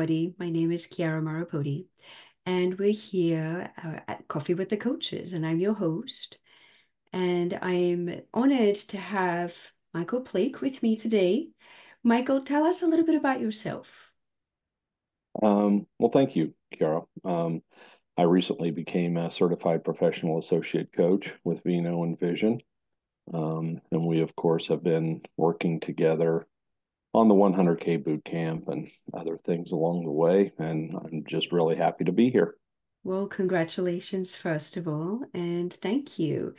everybody. My name is Chiara Marrapodi, and we're here at Coffee with the Coaches, and I'm your host. And I'm honored to have Michael Blake with me today. Michael, tell us a little bit about yourself. Well, thank you, Chiara. I recently became a certified professional associate coach with Vino and Vision. And we, of course, have been working together on the 100K boot camp and other things along the way. And I'm just really happy to be here. Well, congratulations, first of all, and thank you.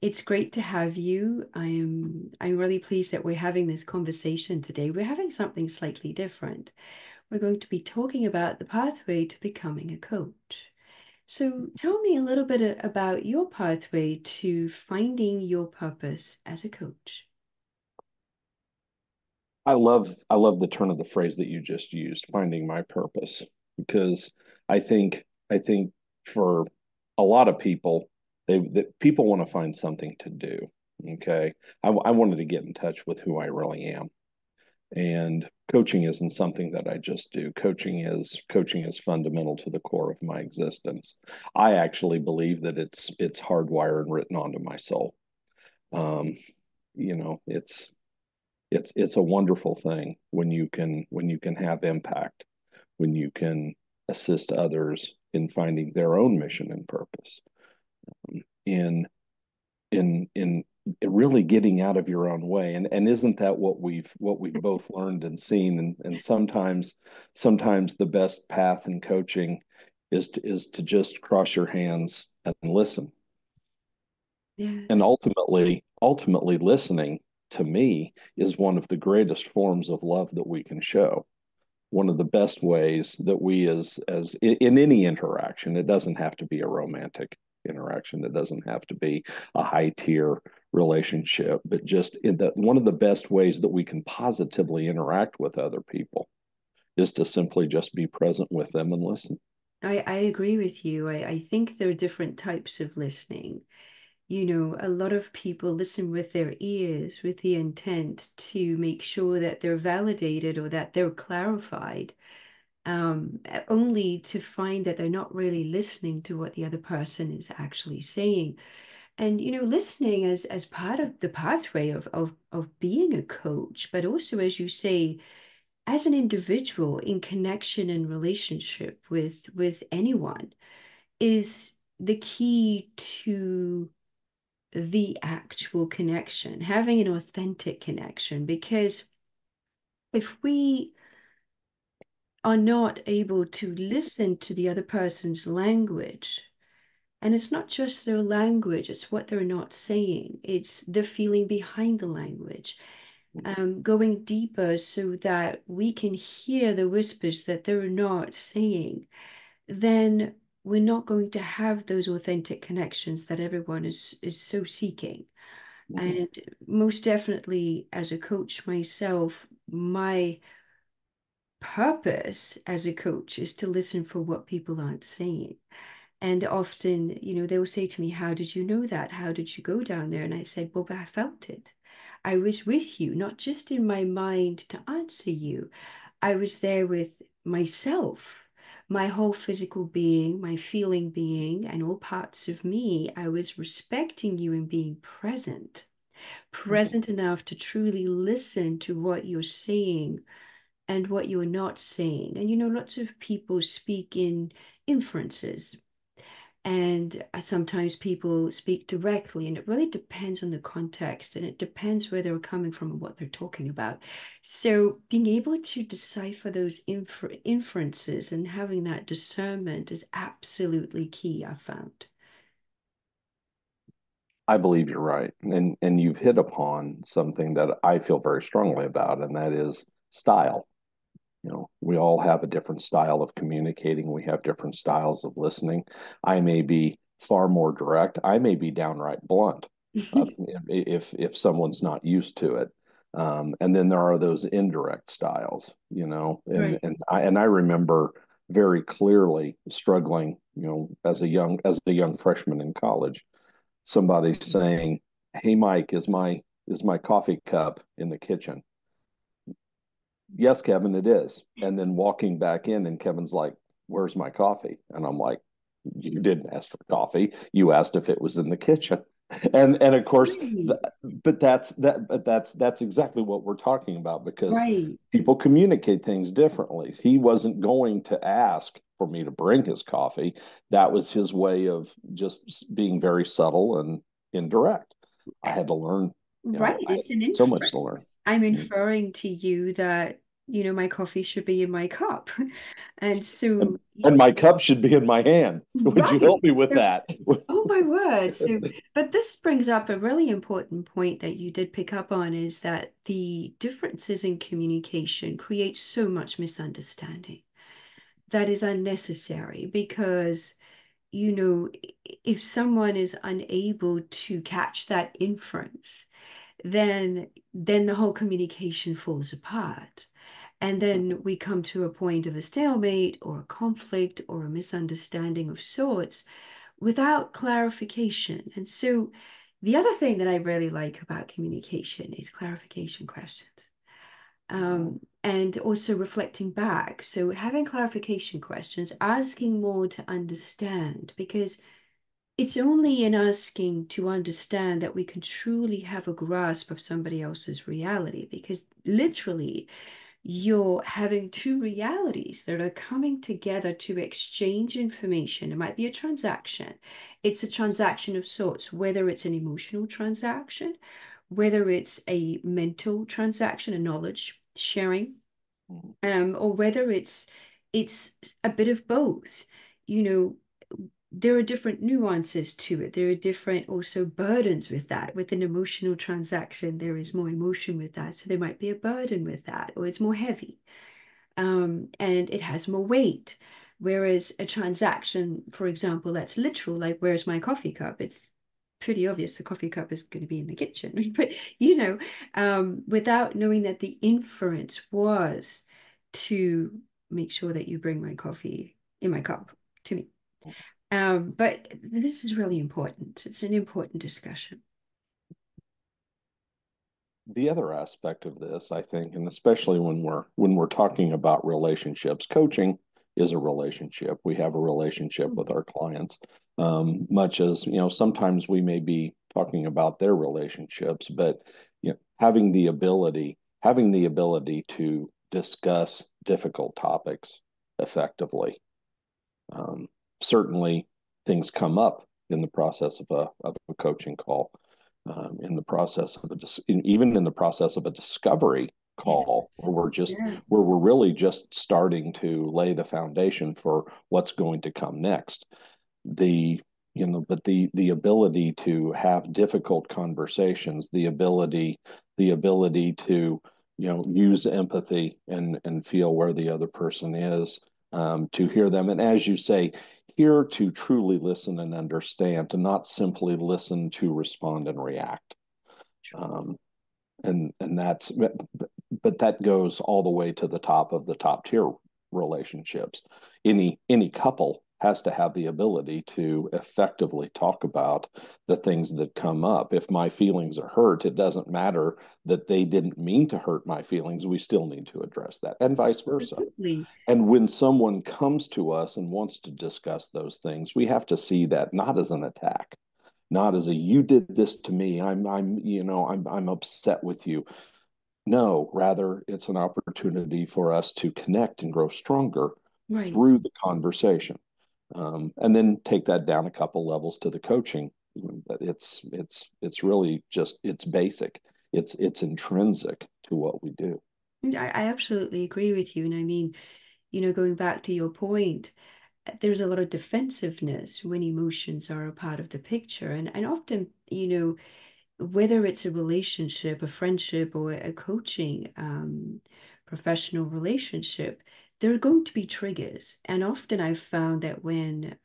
It's great to have you. I'm really pleased that we're having this conversation today. We're having something slightly different. We're going to be talking about the pathway to becoming a coach. So tell me a little bit about your pathway to finding your purpose as a coach. I love the turn of the phrase that you just used, finding my purpose, because I think for a lot of people, that people want to find something to do. Okay. I wanted to get in touch with who I really am. And coaching isn't something that I just do. Coaching is fundamental to the core of my existence. I actually believe that it's hardwired and written onto my soul. Um, it's a wonderful thing when you can have impact, when you can assist others in finding their own mission and purpose, in in really getting out of your own way. And isn't that what we've both learned and seen? And sometimes the best path in coaching is to just cross your hands and listen. And Yes. ultimately listening, to me, is one of the greatest forms of love that we can show. One of the best ways that we, as in any interaction, it doesn't have to be a romantic interaction, it doesn't have to be a high tier relationship, but just in that, one of the best ways that we can positively interact with other people is to simply just be present with them and listen. I agree with you. I think there are different types of listening. You know, a lot of people listen with their ears with the intent to make sure that they're validated or that they're clarified, only to find that they're not really listening to what the other person is actually saying. And, you know, listening as part of the pathway of being a coach, but also, as you say, as an individual in connection and relationship with anyone is the key to the actual connection, having an authentic connection. Because if we are not able to listen to the other person's language, and it's not just their language, it's what they're not saying, it's the feeling behind the language, going deeper so that we can hear the whispers that they're not saying, then we're not going to have those authentic connections that everyone is so seeking. Mhm. And most definitely, as a coach myself, my purpose as a coach is to listen for what people aren't saying. And often, you know, they will say to me, "How did you know that? How did you go down there?" And I said, "Well, I felt it. I was with you, not just in my mind to answer you. I was there with myself, my whole physical being, my feeling being, and all parts of me. I was respecting you and being present, Mhm. present enough to truly listen to what you're saying and what you're not saying." And you know, lots of people speak in inferences, and sometimes people speak directly, and it really depends on the context and it depends where they're coming from and what they're talking about. So, being able to decipher those inferences and having that discernment is absolutely key, I found. I believe you're right. And you've hit upon something that I feel very strongly about, and that is style. We all have a different style of communicating. We have different styles of listening. I may be far more direct. I may be downright blunt, if someone's not used to it. And then there are those indirect styles, and Right. I remember very clearly struggling, as a young freshman in college, somebody saying, "Hey, Mike, is my coffee cup in the kitchen?" yes, Kevin, it is. And then walking back in, and Kevin's like, where's my coffee? And I'm like, you didn't ask for coffee. You asked if it was in the kitchen. And of course, Right, but that's exactly what we're talking about because right, people communicate things differently. He wasn't going to ask for me to bring his coffee. That was his way of just being very subtle and indirect. I had to learn, right. I had It's an so much to learn. inference. I'm Mm. inferring to you that, my coffee should be in my cup. And And, so, and my cup should be in my hand. Would you right. help me with So, that? oh my word. So, but this brings up a really important point that you did pick up on is that the differences in communication create so much misunderstanding that is unnecessary because, if someone is unable to catch that inference, then the whole communication falls apart. And then we come to a point of a stalemate or a conflict or a misunderstanding of sorts without clarification. And so the other thing that I really like about communication is clarification questions. And also reflecting back. So having clarification questions, asking more to understand, because it's only in asking to understand that we can truly have a grasp of somebody else's reality, because literally you're having two realities that are coming together to exchange information. It might be a transaction. It's a transaction of sorts, whether it's an emotional transaction, whether it's a mental transaction, a knowledge sharing, or whether it's a bit of both. You know, there are different nuances to it. There are different also burdens with that. With an emotional transaction, there is more emotion with that. So there might be a burden with that, or it's more heavy, and it has more weight. Whereas a transaction, for example, that's literal, like where's my coffee cup? It's pretty obvious the coffee cup is going to be in the kitchen. But without knowing that the inference was to make sure that you bring my coffee in my cup to me. But this is really important. It's an important discussion. The other aspect of this, I think, and especially when we're talking about relationships, coaching is a relationship. We have a relationship with our clients. Much as, sometimes we may be talking about their relationships, but having the ability to discuss difficult topics effectively. Um, Certainly, things come up in the process of a coaching call, in the process of even in the process of a discovery call, Yes. where Yes. we're really just starting to lay the foundation for what's going to come next. The but the ability to have difficult conversations, the ability to use empathy and feel where the other person is, to hear them, and as you say, here to truly listen and understand, to not simply listen to respond and react. Um, and but that goes all the way to the top of the top tier relationships. Any couple has to have the ability to effectively talk about the things that come up. If my feelings are hurt, it doesn't matter that they didn't mean to hurt my feelings. We still need to address that, and vice versa. Absolutely. And when someone comes to us and wants to discuss those things, we have to see that not as an attack, not as a you did this to me, I'm upset with you. No, rather it's an opportunity for us to connect and grow stronger Right. through the conversation. And then take that down a couple levels to the coaching. It's really just it's basic. It's intrinsic to what we do. And I absolutely agree with you. And I mean, going back to your point, there's a lot of defensiveness when emotions are a part of the picture. And often, whether it's a relationship, a friendship, or a coaching professional relationship, there are going to be triggers. And often I've found that when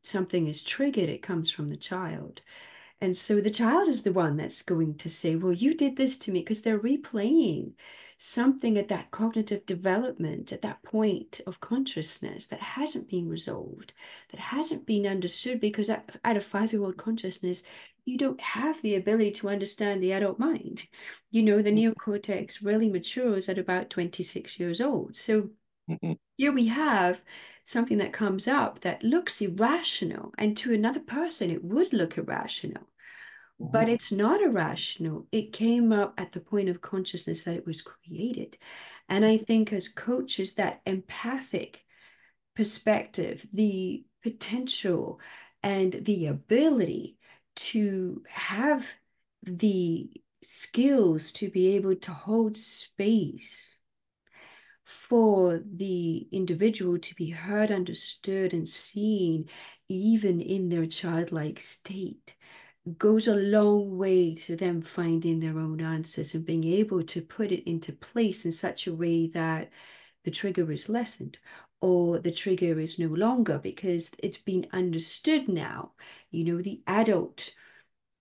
something is triggered, it comes from the child. And so the child is the one that's going to say, well, you did this to me, because they're replaying something at that cognitive development, at that point of consciousness that hasn't been resolved, that hasn't been understood, because at a 5-year-old consciousness, you don't have the ability to understand the adult mind. The neocortex really matures at about 26 years old. So Mm-hmm. here we have something that comes up that looks irrational, and to another person, it would look irrational, Mm-hmm. but it's not irrational. It came up at the point of consciousness that it was created. And I think as coaches, that empathic perspective, the potential and the ability to have the skills to be able to hold space for the individual to be heard, understood, and seen, even in their childlike state, goes a long way to them finding their own answers and being able to put it into place in such a way that the trigger is lessened or the trigger is no longer because it's been understood now. The adult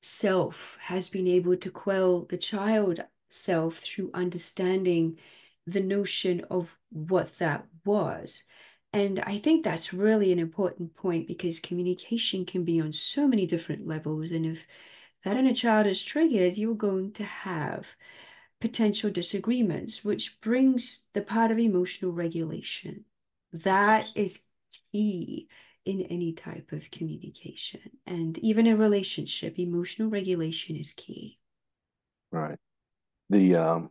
self has been able to quell the child self through understanding the notion of what that was. And I think that's really an important point because communication can be on so many different levels. And if that in a child is triggered, you're going to have potential disagreements, which brings the part of emotional regulation. That is key in any type of communication. And even in relationship, emotional regulation is key. Right. The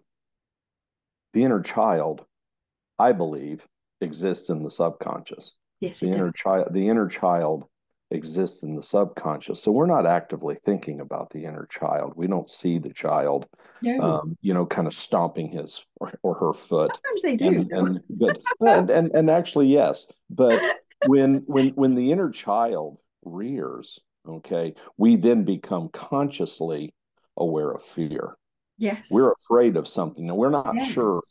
inner child, I believe, exists in the subconscious. Yes, The it does. inner child exists in the subconscious. So we're not actively thinking about the inner child. We don't see the child, No. kind of stomping his or her foot. Sometimes they do, And but and actually yes, but when the inner child rears, okay, we then become consciously aware of fear. Yes. We're afraid of something and we're not Yeah. sure,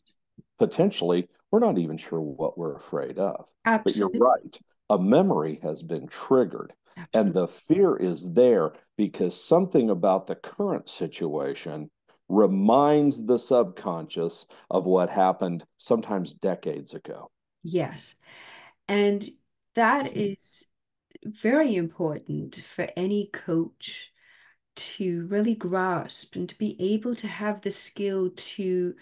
potentially, we're not even sure what we're afraid of. But you're Absolutely. right. A memory has been triggered, and Absolutely. the fear is there because something about the current situation reminds the subconscious of what happened sometimes decades ago. Yes. And that is very important for any coach to really grasp and to be able to have the skill to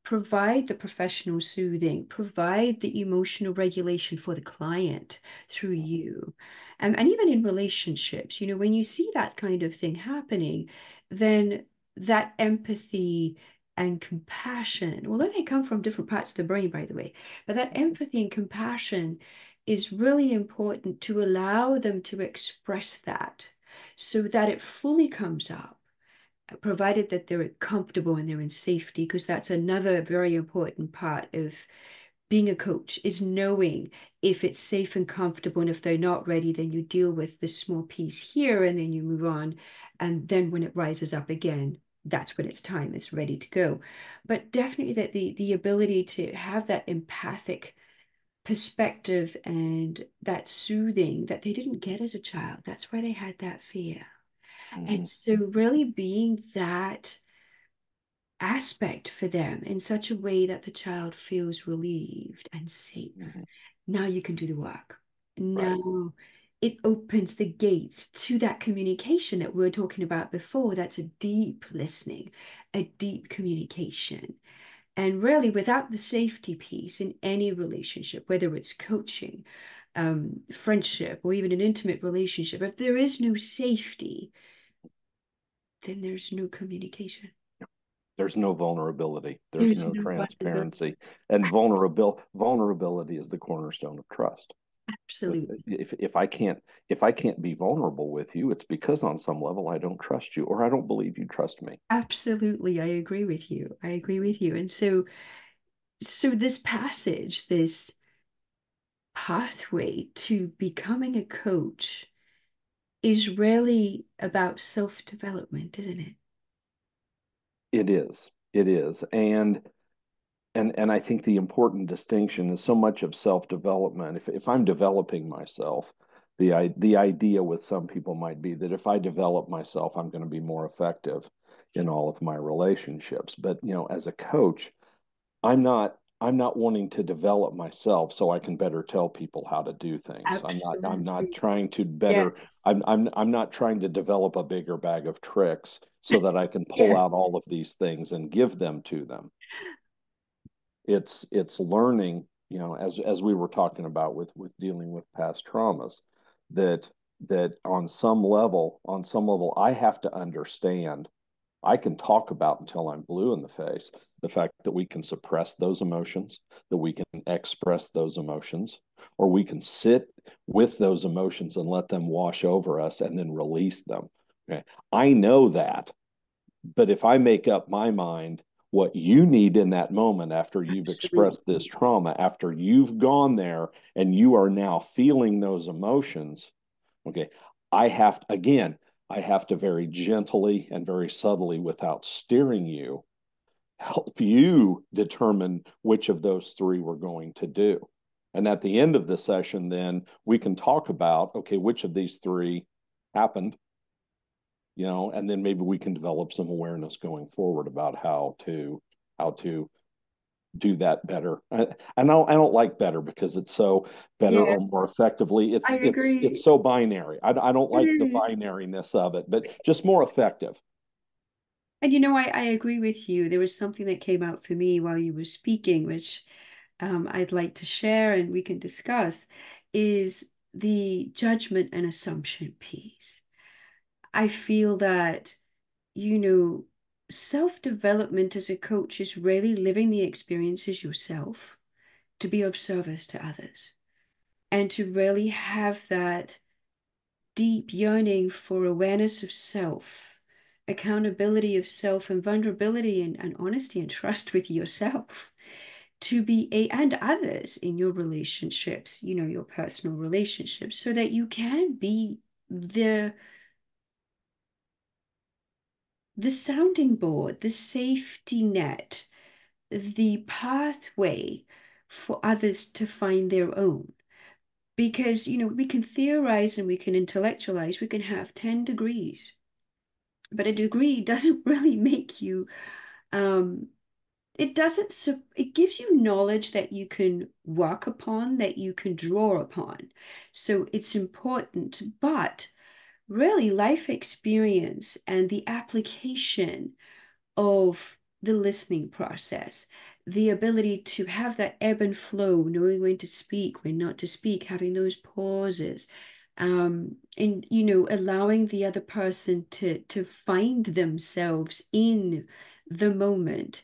provide the professional soothing, provide the emotional regulation for the client through you. And even in relationships, when you see that kind of thing happening, then that empathy and compassion, although they come from different parts of the brain, by the way, but that empathy and compassion is really important to allow them to express that so that it fully comes up provided that they're comfortable and they're in safety, because that's another very important part of being a coach is knowing if it's safe and comfortable. And if they're not ready, then you deal with this small piece here and then you move on. And then when it rises up again, that's when it's time, it's ready to go. But definitely that the ability to have that empathic perspective and that soothing that they didn't get as a child. That's why they had that fear. And Mm-hmm. so really being that aspect for them in such a way that the child feels relieved and safe. Mm-hmm. Now you can do the work. Right. Now it opens the gates to that communication that we were talking about before. That's a deep listening, a deep communication. And really, without the safety piece in any relationship, whether it's coaching, friendship, or even an intimate relationship, if there is no safety, then there's no communication. There's no vulnerability. There's There's no no vulnerability. transparency. And vulnerability is the cornerstone of trust. Absolutely. If I can't be vulnerable with you, it's because on some level I don't trust you or I don't believe you trust me. Absolutely. I agree with you. I agree with you. And so this passage, this pathway to becoming a coach is really about self-development, isn't it? It is. It is. And I think the important distinction is so much of self-development. If I'm developing myself, the idea with some people might be that if I develop myself, I'm going to be more effective in all of my relationships. But as a coach, I'm not. I'm not wanting to develop myself so I can better tell people how to do things. I'm not Absolutely. trying to Yes. better I'm not trying to develop a bigger bag of tricks so that I can pull Yeah. out all of these things and give them to them. It's learning, as we were talking about with dealing with past traumas, that on some level I have to understand. I can talk about until I'm blue in the face the fact that we can suppress those emotions, that we can express those emotions, or we can sit with those emotions and let them wash over us and then release them. Okay. I know that, but if I make up my mind what you need in that moment after you've expressed this Absolutely. trauma, after you've gone there and you are now feeling those emotions, okay, I have to very gently and very subtly, without steering you, help you determine which of those three we're going to do. And at the end of the session, then we can talk about, okay, which of these three happened, and then maybe we can develop some awareness going forward about how to do that better. I don't like better because it's so better Yeah, or more effectively. I It's agree. so binary. I don't It like the is. binariness of it, but just more effective. And I agree with you. There was something that came out for me while you were speaking, which I'd like to share and we can discuss, is the judgment and assumption piece. I feel that, you know, self-development as a coach is really living the experiences yourself to be of service to others and to really have that deep yearning for awareness of self, accountability of self, and vulnerability and honesty and trust with yourself to be and others in your relationships, your personal relationships, so that you can be the the sounding board, the safety net, the pathway for others to find their own. Because, we can theorize and we can intellectualize, we can have 10 degrees, but a degree doesn't really make you, um, it doesn't, it gives you knowledge that you can work upon, that you can draw upon. So it's important, but really life experience and the application of the listening process, the ability to have that ebb and flow, knowing when to speak, when not to speak, having those pauses, and allowing the other person to find themselves in the moment.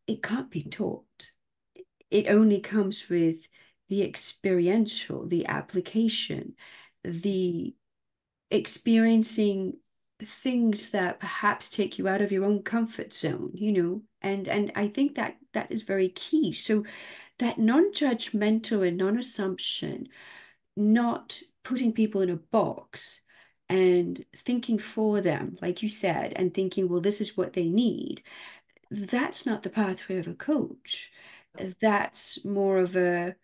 It can't be taught. It only comes with the experiential, the application, the experiencing things that perhaps take you out of your own comfort zone, and I think that that is very key. So that non-judgmental and non-assumption, not putting people in a box and thinking for them, like you said, and thinking, well, this is what they need. That's not the pathway of a coach. That's more of a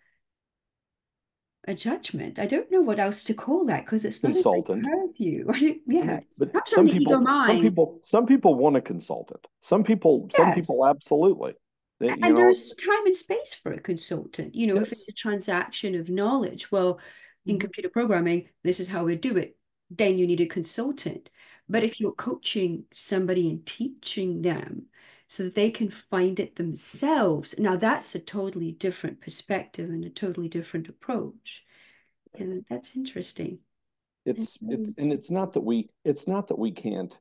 judgment. I don't know what else to call that because it's not in my Consultant. purview. I Yeah, mean, it's but perhaps on the ego mind. some people want a consultant. Some people Yes. absolutely. And there's time and space for a consultant. If Yes. it's a transaction of knowledge, well, in Mhm. computer programming, this is how we do it. Then you need a consultant. But Yeah. if you're coaching somebody and teaching them so that they can find it themselves, now that's a totally different perspective and a totally different approach. And that's interesting. It's not that we can't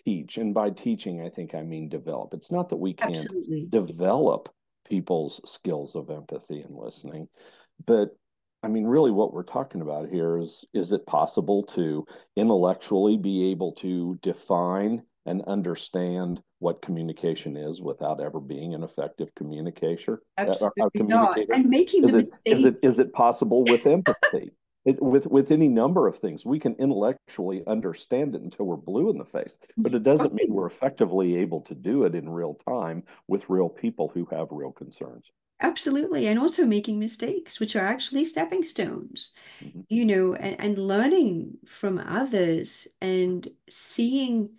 teach. And by teaching, I think I mean develop. It's not that we can't Absolutely. develop people's skills of empathy and listening, but I mean, really what we're talking about here is it possible to intellectually be able to define and understand what communication is without ever being an effective a Absolutely not. communicator? And making the mistake. Is it possible with empathy? With any number of things, we can intellectually understand it until we're blue in the face, but it doesn't mean we're effectively able to do it in real time with real people who have real concerns. Absolutely. And also making mistakes, which are actually stepping stones, Mhm. and learning from others and seeing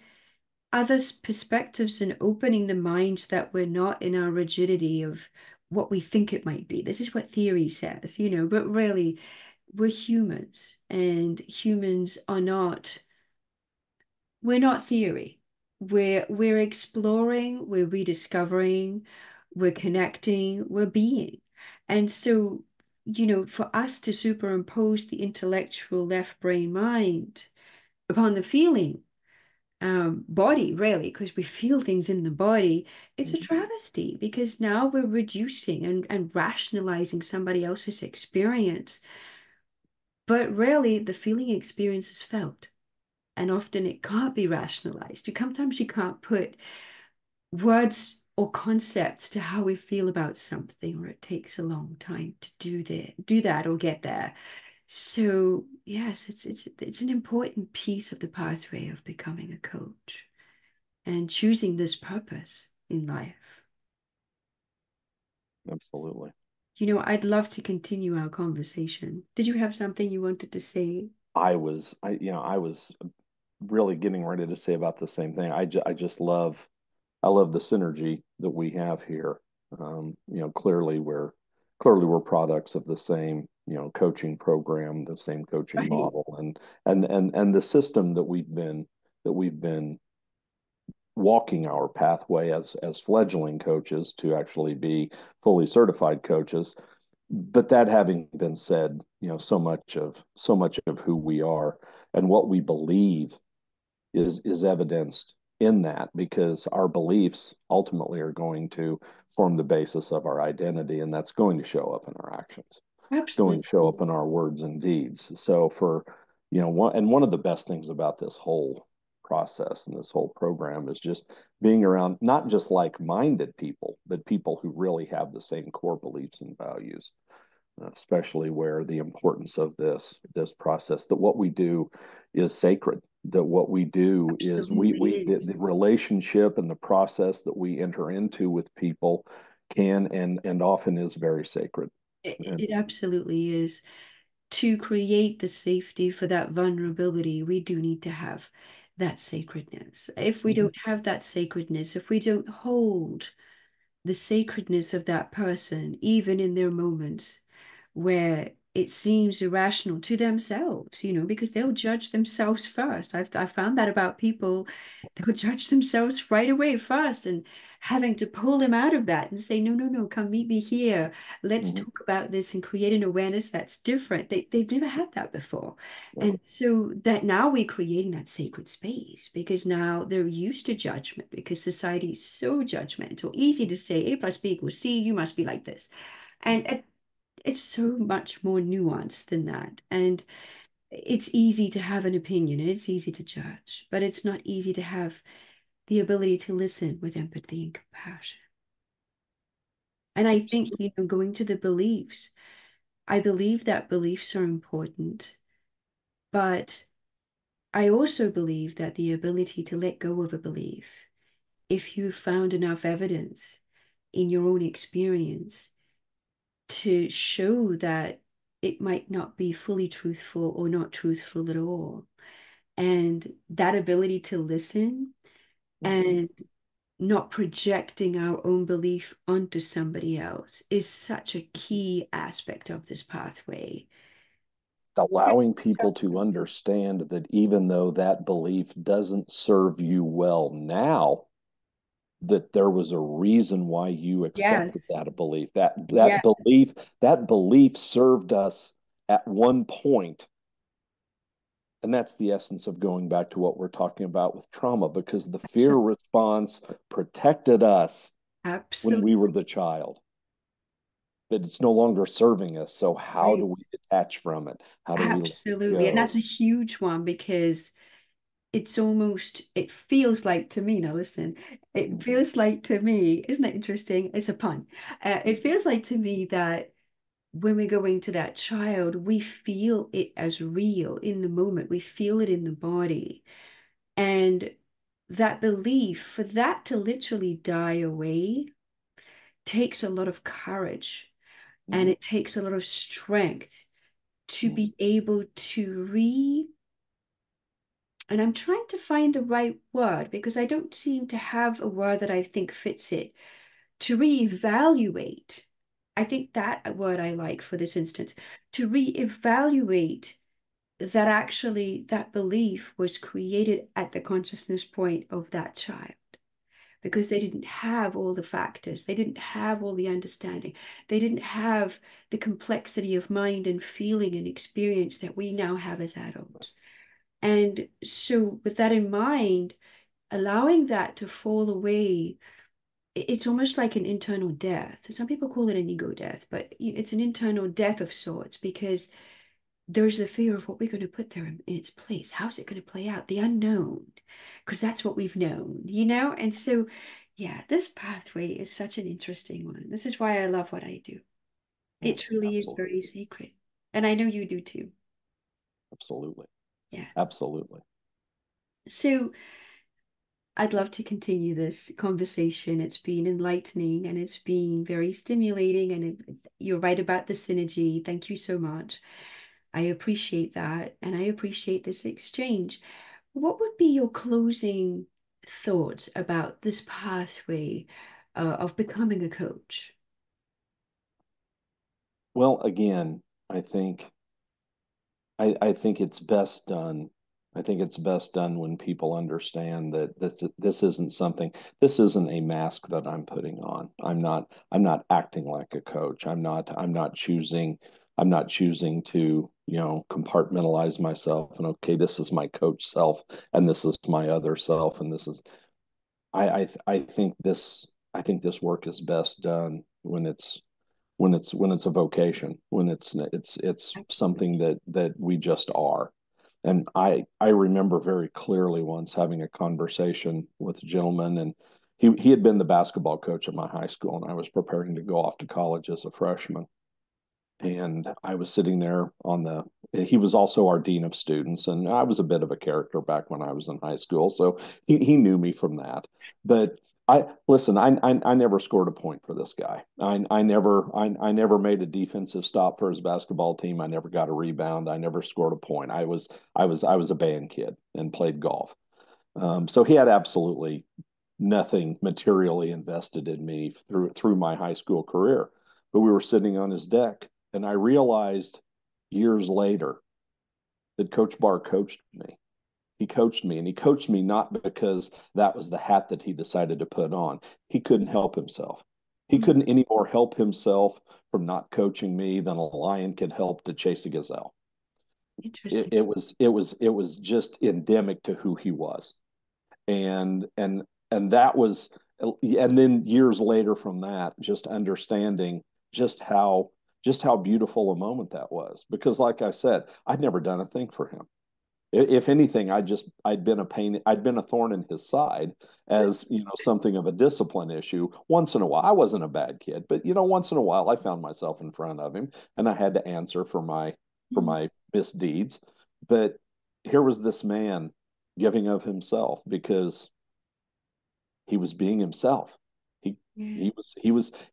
others' perspectives and opening the mind that we're not in our rigidity of what we think it might be. This is what theory says, but really, we're humans, and humans are not, we're not theory. We're exploring, we're rediscovering, we're connecting, we're being. And so, for us to superimpose the intellectual left brain mind upon the feeling body, really, because we feel things in the body, it's a Mhm. travesty because now we're reducing and rationalizing somebody else's experience. But rarely the feeling experience is felt. And often it can't be rationalized. Sometimes you can't put words or concepts to how we feel about something, or it takes a long time to do that or get there. So yes, it's an important piece of the pathway of becoming a coach and choosing this purpose in life. Absolutely. I'd love to continue our conversation. Did you have something you wanted to say? I was really getting ready to say about the same thing. I just love, I love the synergy that we have here. Clearly we're products of the same, coaching program, the same coaching Right. model, and the system that we've been walking our pathway as fledgling coaches to actually be fully certified coaches. But that having been said, so much of who we are and what we believe is evidenced in that, because our beliefs ultimately are going to form the basis of our identity, and that's going to show up in our actions. It's going to show Absolutely. up in our words and deeds. So one of the best things about this whole process and this whole program is just being around not just like-minded people, but people who really have the same core beliefs and values, especially where the importance of this process, that what we do is sacred, that what we do is Absolutely the is. relationship and the process that we enter into with people can and often is very sacred. And It absolutely is. To create the safety for that vulnerability, we do need to have that sacredness. If we mhm, don't have that sacredness, if we don't hold the sacredness of that person, even in their moments where it seems irrational to themselves, because they'll judge themselves first. I found that about people, they'll judge themselves right away first, and having to pull them out of that and say, no, no, no, come meet me here. Let's mhm, talk about this and create an awareness that's different. They've never had that before. yeah, And so that now we're creating that sacred space because now they're used to judgment because society is so judgmental. Easy to say A plus B equals C, you must be like this. And it's so much more nuanced than that. And it's easy to have an opinion and it's easy to judge, but it's not easy to have the ability to listen with empathy and compassion. And I think, going to the beliefs, I believe that beliefs are important, but I also believe that the ability to let go of a belief, if you found enough evidence in your own experience to show that it might not be fully truthful or not truthful at all. And that ability to listen mhm. and not projecting our own belief onto somebody else is such a key aspect of this pathway. Allowing people to understand that even though that belief doesn't serve you well now, that there was a reason why you accepted Yes, that belief. That yes, belief, that belief served us at one point. And that's the essence of going back to what we're talking about with trauma, because the fear absolutely, response protected us when we were absolutely, the child. But it's no longer serving us. So how do right. we detach from it? How do we let it Absolutely. And that's go? a huge one because it feels like to me, now listen, it feels like to me, isn't it interesting? It's a pun. It feels like to me that when we're going to that child, we feel it as real in the moment. We feel it in the body. And that belief, for that to literally die away, takes a lot of courage and Mhm, it takes a lot of strength to mhm. be able to and I'm trying to find the right word because I don't seem to have a word that I think fits it, to reevaluate. I think that word I like for this instance, to reevaluate that actually that belief was created at the consciousness point of that child because they didn't have all the factors, they didn't have all the understanding, they didn't have the complexity of mind and feeling and experience that we now have as adults. And so, with that in mind, allowing that to fall away, it's almost like an internal death. Some people call it an ego death, but it's an internal death of sorts because there's the fear of what we're going to put there in its place. How's it going to play out? The unknown, because that's what we've known, you know? And so, yeah, this pathway is such an interesting one. This is why I love what I do. Yeah, It truly is very absolutely. sacred. And I know you do too. Absolutely. Yeah. Absolutely. So I'd love to continue this conversation. It's been enlightening and it's been very stimulating. And you're right about the synergy. Thank you so much. I appreciate that. And I appreciate this exchange. What would be your closing thoughts about this pathway of becoming a coach? Well, again, I think I think it's best done. I think it's best done when people understand that this isn't something, this isn't a mask that I'm putting on. I'm not acting like a coach. I'm not choosing to, you know, compartmentalize myself and okay, this is my coach self and this is my other self and this is I think this work is best done when it's a vocation, when it's something that we just are. And I remember very clearly once having a conversation with a gentleman, and he had been the basketball coach at my high school, and I was preparing to go off to college as a freshman. And I was sitting there on the, he was also our dean of students, and I was a bit of a character back when I was in high school, so he knew me from that. But I never scored a point for this guy. I never made a defensive stop for his basketball team. I never got a rebound. I never scored a point. I was a band kid and played golf. So he had absolutely nothing materially invested in me through my high school career. But we were sitting on his deck, and I realized years later that Coach Barr coached me. He coached me, and he coached me not because that was the hat that he decided to put on. He couldn't help himself. He Mm, couldn't any more help himself from not coaching me than a lion could help to chase a gazelle. interesting. It was just endemic to who he was. And that was, and then years later from that, just understanding just how just how beautiful a moment that was, because like I said, I'd never done a thing for him. If anything, I'd been a thorn in his side, as you know, something of a discipline issue once in a while. I wasn't a bad kid, but you know, once in a while I found myself in front of him and I had to answer for Mm, my misdeeds. But here was this man giving of himself because he was being himself. He yeah.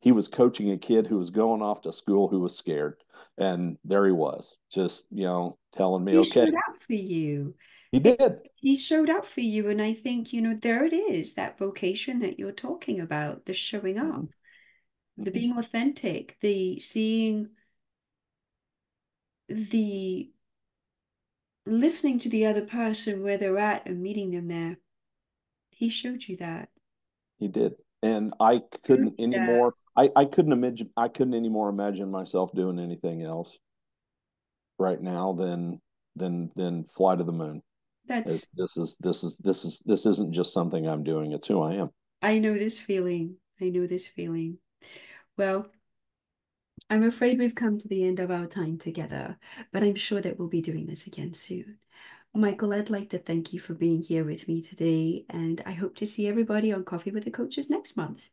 he was coaching a kid who was going off to school who was scared. And there he was, just, you know, telling me, He okay, showed up for you. he It's did. he showed up for you, and I think, there it is, that vocation that you're talking about, the showing Mm-hmm. up, the Mm-hmm. being authentic, the seeing, the listening to the other person where they're at and meeting them there. He showed you that. He did. And Showed you that. I couldn't anymore imagine myself doing anything else right now than fly to the moon. That's, This isn't just something I'm doing, it's who I am. I know this feeling. I know this feeling. Well, I'm afraid we've come to the end of our time together, but I'm sure that we'll be doing this again soon. Michael, I'd like to thank you for being here with me today, and I hope to see everybody on Coffee with the Coaches next month.